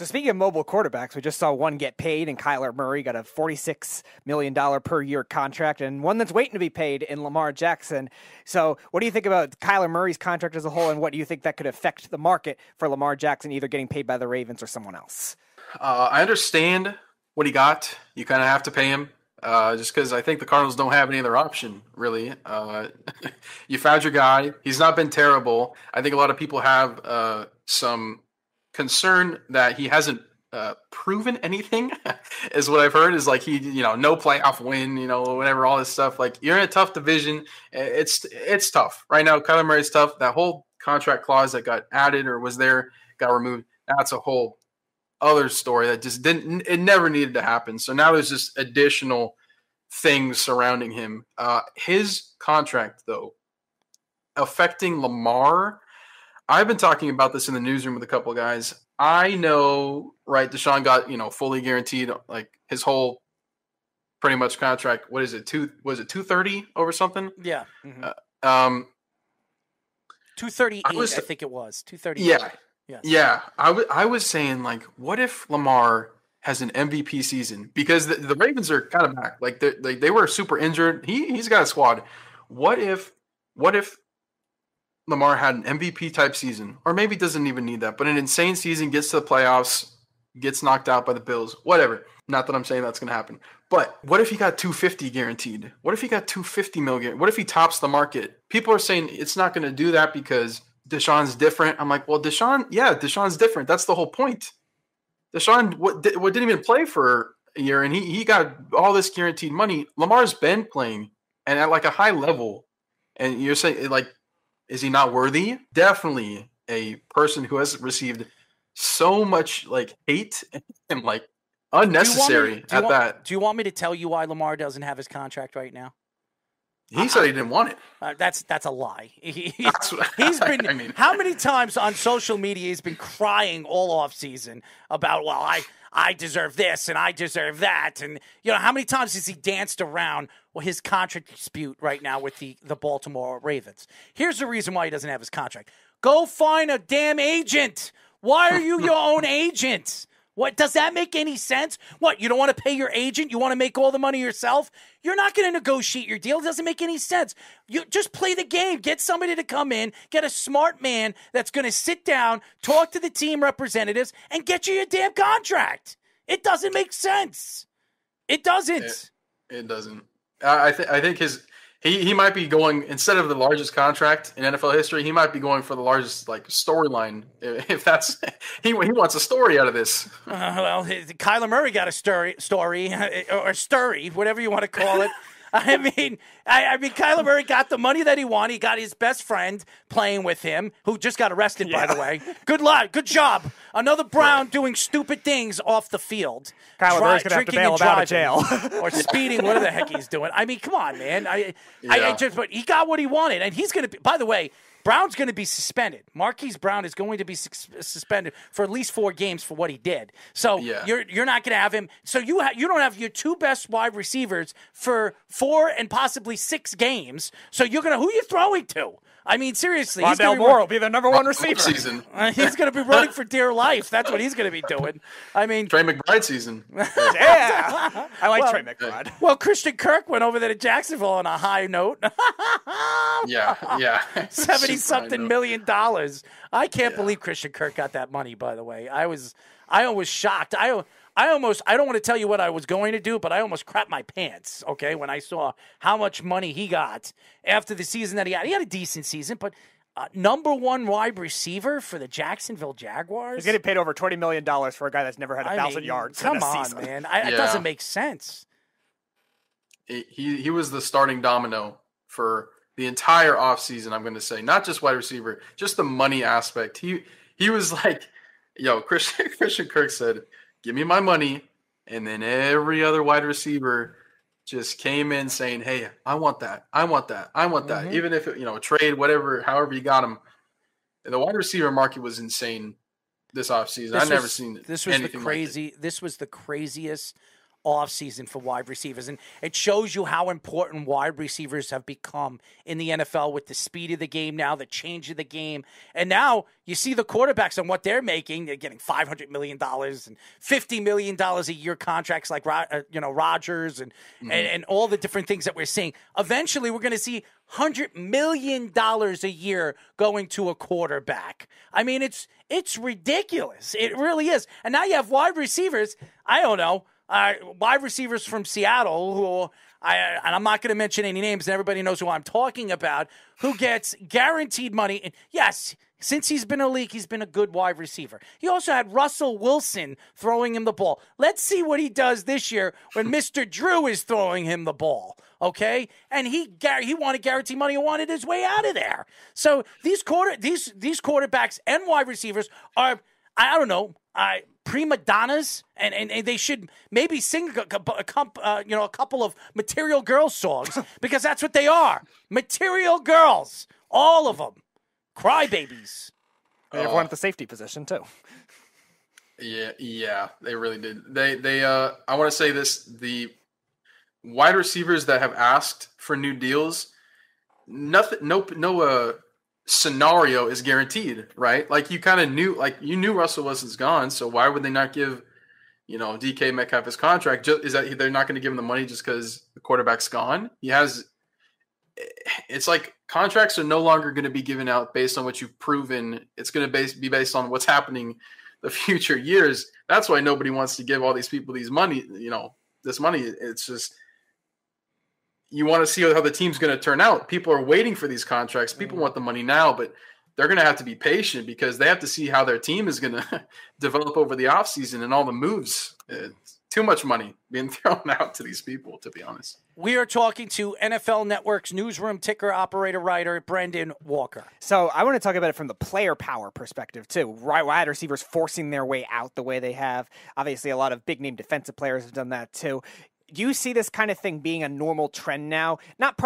So speaking of mobile quarterbacks, we just saw one get paid, and Kyler Murray got a $46 million per year contract, and one that's waiting to be paid in Lamar Jackson. So what do you think about Kyler Murray's contract as a whole, and what do you think that could affect the market for Lamar Jackson either getting paid by the Ravens or someone else? I understand what he got. You kind of have to pay him just because I think the Cardinals don't have any other option, really. You found your guy. He's not been terrible. I think a lot of people have some concern that he hasn't proven anything is what I've heard. Is like he, no playoff win, whatever, all this stuff. Like, you're in a tough division. It's tough right now. Kyler Murray's tough. That whole contract clause that got added or was there got removed. That's a whole other story that just it never needed to happen. So now there's just additional things surrounding him. His contract, though, affecting Lamar. I've been talking about this in the newsroom with a couple of guys. I know, right, Deshaun got, fully guaranteed, like, his whole pretty much contract. What is it? Was it 230 over something? Yeah. Mm-hmm. 238, I think it was. 238. Yeah. Yes. Yeah. I was saying, like, what if Lamar has an MVP season? Because the Ravens are kind of back. Like, they were super injured. He's got a squad. What if Lamar had an MVP type season, or maybe doesn't even need that, but an insane season, gets to the playoffs, gets knocked out by the Bills, whatever. Not that I'm saying that's going to happen, but what if he got 250 guaranteed? What if he got 250 million? What if he tops the market? People are saying it's not going to do that because Deshaun's different. I'm like, well, Deshaun's different. That's the whole point. Deshaun didn't even play for a year, and he got all this guaranteed money. Lamar's been playing and at like a high level, and you're saying, like, is he not worthy? Definitely a person who has received so much, like, hate and, like, unnecessary at that. Do you want me to tell you why Lamar doesn't have his contract right now? He said he didn't want it. That's a lie. He's been how many times on social media he's been crying all off season about, well, I deserve this and I deserve that, and how many times has he danced around his contract dispute right now with the Baltimore Ravens? Here's the reason why he doesn't have his contract. Go find a damn agent. Why are you your own agent? What, does that make any sense? What, you don't want to pay your agent? You want to make all the money yourself? You're not going to negotiate your deal. It doesn't make any sense. You just play the game. Get somebody to come in, get a smart man that's going to sit down, talk to the team representatives, and get you your damn contract. It doesn't make sense. It doesn't. It doesn't. I think he might be going, instead of the largest contract in NFL history, he might be going for the largest, like, storyline. If that's he wants a story out of this. Well, Kyler Murray got a story, or sturry, whatever you want to call it. I mean, Kyler Murray got the money that he wanted. He got his best friend playing with him, who just got arrested, by the way. Good luck. Good job. Another Brown doing stupid things off the field. Kyler Murray's going to have to bail him out of jail. Or speeding, whatever the heck he's doing. I mean, come on, man. But he got what he wanted, and he's going to be, by the way, Brown's going to be suspended. Marquise Brown is going to be suspended for at least 4 games for what he did. So you're not going to have him. So you don't have your 2 best wide receivers for 4 and possibly 6 games. So who are you throwing to? I mean, seriously. Rondale Moore will be their number 1 receiver. Season. He's going to be running for dear life. That's what he's going to be doing. I mean, Trey McBride season. Yeah. I like Trey McBride. Well, Christian Kirk went over there to Jacksonville on a high note. Yeah. $70-something million. I can't believe Christian Kirk got that money, by the way. I was shocked. I don't want to tell you what I was going to do, but I almost crapped my pants, okay, when I saw how much money he got after the season that he had. He had a decent season, but number 1 wide receiver for the Jacksonville Jaguars. He's getting paid over $20 million for a guy that's never had 1,000 yards in a season. Come on, man. It doesn't make sense. He was the starting domino for the entire offseason, I'm going to say. Not just wide receiver, just the money aspect. He was like, Christian Kirk said, give me my money, and then every other wide receiver just came in saying, hey, I want that. I want that. I want that. Mm-hmm. Even if, trade, whatever, however you got him. The wide receiver market was insane this offseason. I've never seen anything like it. This was the craziest offseason for wide receivers. And it shows you how important wide receivers have become in the NFL with the speed of the game now, the change of the game. And now you see the quarterbacks and what they're making. They're getting $500 million and $50 million a year contracts like, Rodgers and all the different things that we're seeing. Eventually, we're going to see $100 million a year going to a quarterback. I mean, it's ridiculous. It really is. And now you have wide receivers. I don't know. Wide receivers from Seattle who, and I'm not going to mention any names, and everybody knows who I'm talking about, who gets guaranteed money. And yes, since he's been in the league, he's been a good wide receiver. He also had Russell Wilson throwing him the ball. Let's see what he does this year when Mr. Drew is throwing him the ball. Okay, and he wanted guaranteed money and wanted his way out of there. So these quarterbacks and wide receivers are, I don't know, prima donnas, and they should maybe sing a couple of Material Girls songs because that's what they are. Material Girls, all of them, crybabies. And everyone at the safety position too. Yeah, they really did. They I want to say this: the wide receivers that have asked for new deals, no scenario is guaranteed, right? Like you kind of knew Russell Wilson's gone, so why would they not give, DK Metcalf his contract? Is that they're not going to give him the money just because the quarterback's gone? It's like contracts are no longer going to be given out based on what you've proven. It's going to be based on what's happening the future years. That's why nobody wants to give all these people this money. It's just, you want to see how the team's going to turn out. People are waiting for these contracts. People want the money now, but they're going to have to be patient because they have to see how their team is going to develop over the offseason and all the moves. It's too much money being thrown out to these people, to be honest. We are talking to NFL Network's newsroom ticker operator writer, Brendan Walker. So I want to talk about it from the player power perspective, too. Wide receivers forcing their way out the way they have. Obviously, a lot of big-name defensive players have done that, too. Do you see this kind of thing being a normal trend now? Not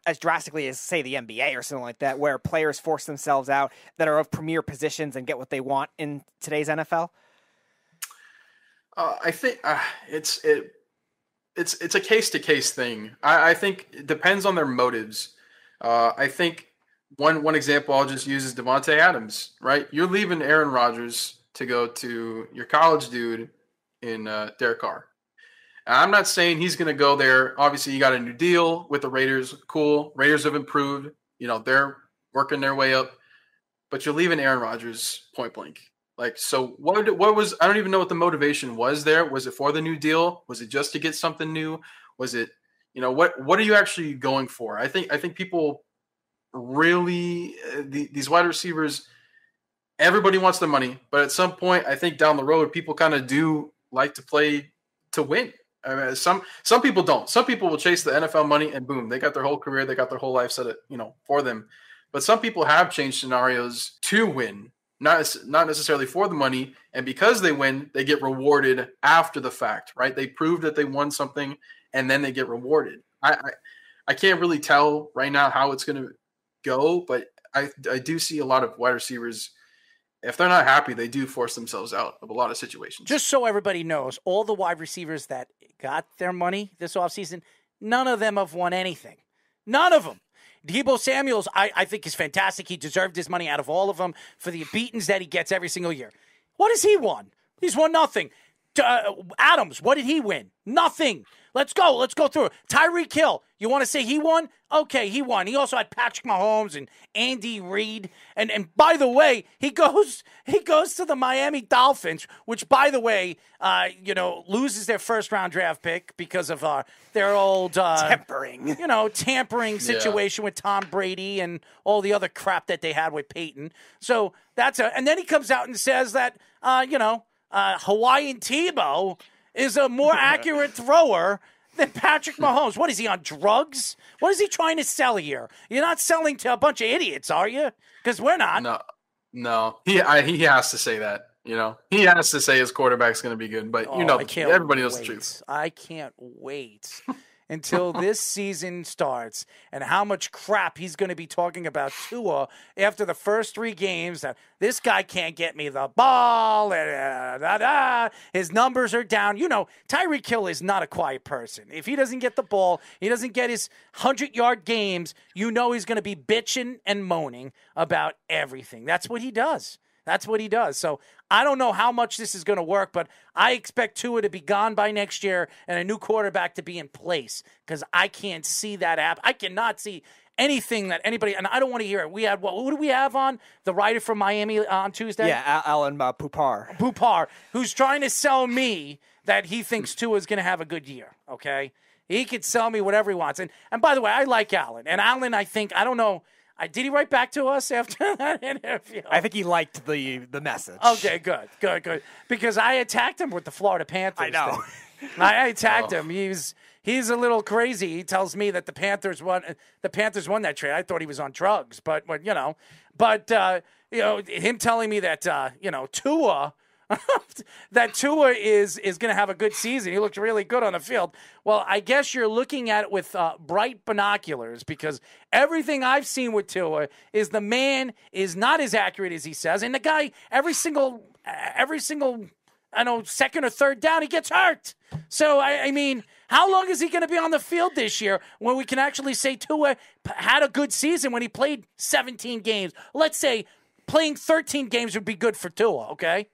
as drastically as, say, the NBA or something like that, where players force themselves out that are of premier positions and get what they want in today's NFL? I think it's a case-to-case thing. I think it depends on their motives. I think one example I'll just use is Devontae Adams, right? You're leaving Aaron Rodgers to go to your college dude in Derek Carr. I'm not saying he's going to go there. Obviously, you got a new deal with the Raiders. Cool. Raiders have improved. They're working their way up. But you're leaving Aaron Rodgers point blank. So what was – I don't even know what the motivation was there. Was it for the new deal? Was it just to get something new? Was it – what are you actually going for? I think people really these wide receivers, everybody wants the money. But at some point, I think down the road, people kind of do like to play to win. I mean, some people don't. Some people will chase the NFL money and boom, they got their whole career, they got their whole life set up, for them. But some people have changed scenarios to win, not necessarily for the money. And because they win, they get rewarded after the fact, right? They prove that they won something and then they get rewarded. I can't really tell right now how it's going to go, but I do see a lot of wide receivers. If they're not happy, they do force themselves out of a lot of situations. Just so everybody knows, all the wide receivers that got their money this offseason, none of them have won anything. None of them. Deebo Samuels, I think, is fantastic. He deserved his money out of all of them for the beatings that he gets every single year. What has he won? He's won nothing. Adams, what did he win? Nothing. Let's go through it. Tyreek Hill, you want to say he won? Okay, he won. He also had Patrick Mahomes and Andy Reid. And by the way, he goes to the Miami Dolphins, which, by the way, loses their first-round draft pick because of their old tampering situation with Tom Brady and all the other crap that they had with Peyton. So and then he comes out and says that Hawaiian Tebow is a more accurate thrower than Patrick Mahomes. What is he, on drugs? What is he trying to sell here? You're not selling to a bunch of idiots, are you? Because we're not. No. He has to say that. He has to say his quarterback's going to be good. But everybody knows the truth. I can't wait until this season starts and how much crap he's going to be talking about Tua after the first 3 games. That this guy can't get me the ball. His numbers are down. You know, Tyreek Hill is not a quiet person. If he doesn't get the ball, he doesn't get his 100-yard games, you know he's going to be bitching and moaning about everything. That's what he does. So I don't know how much this is going to work, but I expect Tua to be gone by next year and a new quarterback to be in place because I can't see that app. I cannot see anything that anybody, and I don't want to hear it. We had, who do we have on? The writer from Miami on Tuesday? Yeah, Alan Pupar. Pupar, who's trying to sell me that he thinks Tua is going to have a good year, okay? He could sell me whatever he wants. And by the way, I like Alan. And Alan, I don't know, did he write back to us after that interview? I think he liked the message. Okay, good. Because I attacked him with the Florida Panthers. I know. I attacked him. He's a little crazy. He tells me that the Panthers won that trade. I thought he was on drugs, but him telling me that Tua that Tua is going to have a good season. He looked really good on the field. Well, I guess you're looking at it with bright binoculars because everything I've seen with Tua is the man is not as accurate as he says, and the guy every single second or third down he gets hurt. So I mean, how long is he going to be on the field this year when we can actually say Tua had a good season when he played 17 games? Let's say playing 13 games would be good for Tua. Okay.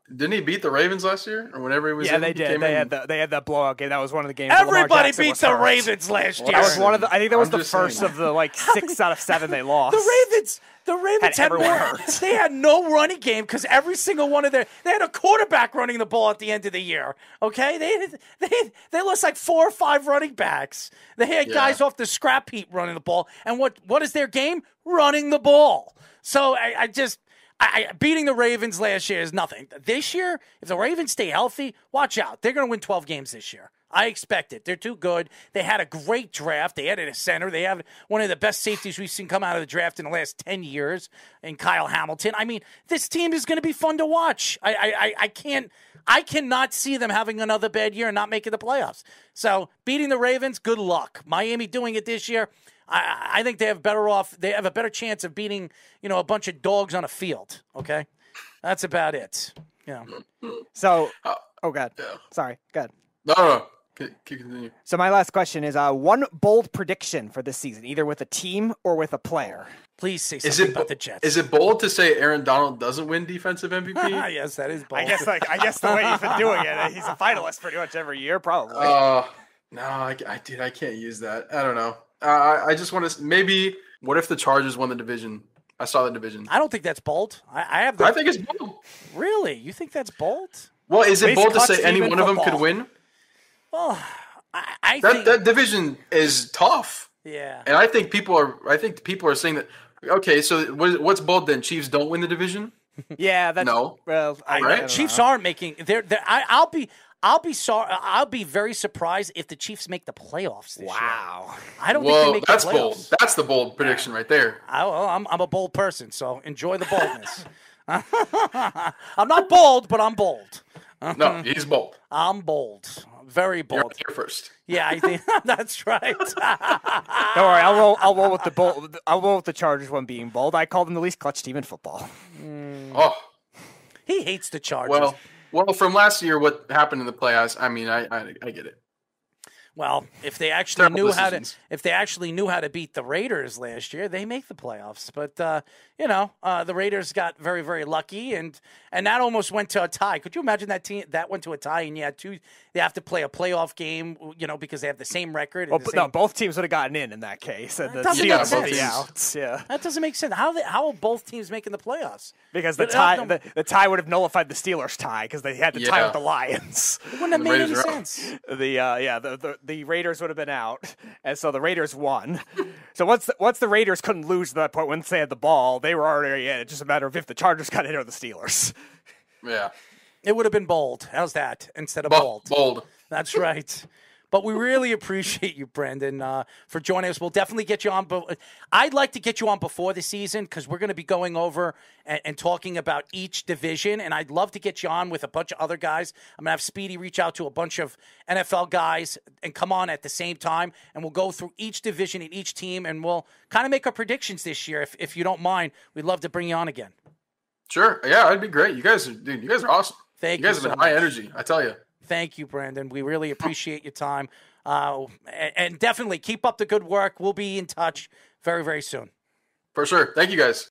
Didn't he beat the Ravens last year or whenever he was? Yeah, they did. They had that blowout game. That was one of the games. Everybody beat the Ravens last year. That was one of the. I think that was the first of the 6 out of 7 they lost. The Ravens had everyone hurt. They had no running game because every single one of they had a quarterback running the ball at the end of the year. Okay, they lost like 4 or 5 running backs. They had guys off the scrap heap running the ball. And what is their game? Running the ball. So I beating the Ravens last year is nothing. This year, if the Ravens stay healthy, watch out. They're going to win 12 games this year. I expect it. They're too good. They had a great draft. They added a center. They have one of the best safeties we've seen come out of the draft in the last 10 years in Kyle Hamilton. I mean, this team is going to be fun to watch. I cannot see them having another bad year and not making the playoffs. So beating the Ravens, good luck. Miami doing it this year, I think they have They have a better chance of beating, a bunch of dogs on a field. Okay, that's about it. So, oh god, sorry, go ahead. No. Continue. So my last question is one bold prediction for this season, either with a team or with a player. Please say something about the Jets. Is it bold to say Aaron Donald doesn't win defensive MVP? Yes, that is bold. I guess the way he's been doing it, he's a finalist pretty much every year, probably. No, I can't use that. I don't know. I just want to maybe. What if the Chargers won the division? I saw the division. I don't think that's bold. I think it's bold. Really? You think that's bold? Well, is it bold to say any one of them could win? Well, I think that division is tough. Yeah, and I think people are saying that. Okay, so what's bold then? Chiefs don't win the division? Yeah, that's no. Well, right? Chiefs aren't making. I'll be very surprised if the Chiefs make the playoffs this year. I don't think they make the playoffs. That's bold. That's the bold prediction right there. I'm a bold person, so enjoy the boldness. I'm not bold, but I'm bold. No, he's bold. I'm bold. Very bold. You're first. Yeah, I think that's right. Don't worry, I'll roll with the bold. I'll roll with the Chargers one being bold. I call them the least clutch team in football. Oh, he hates the Chargers. Well, from last year, what happened in the playoffs? I mean, I get it. Well, if they actually knew how to beat the Raiders last year, they make the playoffs. But the Raiders got very, very lucky, and that almost went to a tie. Could you imagine that team that went to a tie, and they have to play a playoff game, because they have the same record. No, both teams would have gotten in that case. And the Seahawks would be out. Yeah, that doesn't make sense. How are both teams making the playoffs? Because the tie would have nullified the Steelers tie because they had to tie with the Lions. It wouldn't have made any sense. The Raiders would have been out, and so the Raiders won. So once the Raiders couldn't lose at that point, once they had the ball, they were already in. It's just a matter of if the Chargers got in or the Steelers. Yeah. It would have been bold. How's that? Instead of bold. Bold. That's right. But we really appreciate you, Brendan, for joining us. We'll definitely get you on. I'd like to get you on before the season because we're going to be going over and talking about each division. And I'd love to get you on with a bunch of other guys. I'm going to have Speedy reach out to a bunch of NFL guys and come on at the same time. And we'll go through each division and each team. And we'll kind of make our predictions this year. If you don't mind, we'd love to bring you on again. Sure. Yeah, that'd be great. You guys are awesome. Thank you. You guys have been high energy, I tell you. Thank you, Brandon. We really appreciate your time. And definitely keep up the good work. We'll be in touch very, very soon. For sure. Thank you, guys.